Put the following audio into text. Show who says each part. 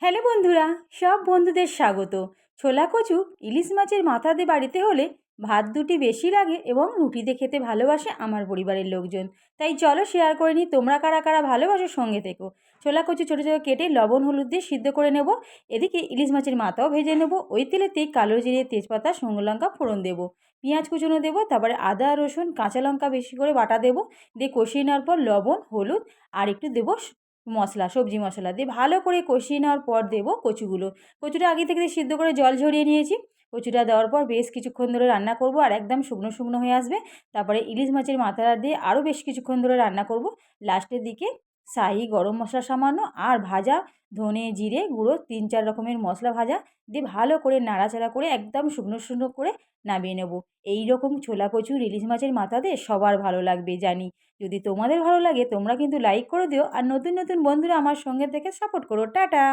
Speaker 1: Hello বন্ধুরা, সব বন্ধুদের স্বাগত। ছোলা কচু ইলিশ মাছের মাথা দিয়ে বাড়িতে হলে ভাত দুটি বেশি লাগে এবং রুটিতে খেতে ভালোবাসে আমার পরিবারের লোকজন। তাই চলো শেয়ার করে নিই তোমরা কারা কারা ভালোবাসো, সঙ্গে থেকো। ছোলা কচু ছোটো ছোটো কেটে লবণ হলুদ দিয়ে সিদ্ধ করে নেব। এদিকে ইলিশ মাছের মাথাও ভেজে নেব। ওই তেলেতেই কালো জিরে, তেজপাতা, শুকনো লঙ্কা ফোড়ন দেবো, পেঁয়াজ কুচনো দেবো, তারপরে আদা রসুন কাঁচা লঙ্কা বেশি করে বাটা দেবো। দিয়ে কষিয়ে নেওয়ার পর লবণ হলুদ আর একটু দেবো মশলা, সবজি মশলা দিয়ে ভালো করে কষিয়ে নেওয়ার পর দেবো কচুগুলো। কচুটা আগে থেকে সিদ্ধ করে জল ঝরিয়ে নিয়েছি। কচুটা দেওয়ার পর বেশ কিছুক্ষণ ধরে রান্না করব আর একদম শুকনো শুকনো হয়ে আসবে। তারপরে ইলিশ মাছের মাথাটা দিয়ে আরও বেশ কিছুক্ষণ ধরে রান্না করব। লাস্টের দিকে শাহি গরম মশলা সামান্য আর ভাজা ধনে জিরে গুঁড়ো ৩-৪ রকমের মশলা ভাজা দিয়ে ভালো করে নাড়াচাড়া করে একদম শুকনো শুকনো করে নামিয়ে নেব। এই রকম ছোলা কচু ইলিশ মাছের মাথা দিয়ে সবার ভালো লাগবে জানি। যদি তোমাদের ভালো লাগে তোমরা কিন্তু লাইক করে দিও আর নতুন নতুন বন্ধুরা আমার সঙ্গে থেকে সাপোর্ট করো। টাটা।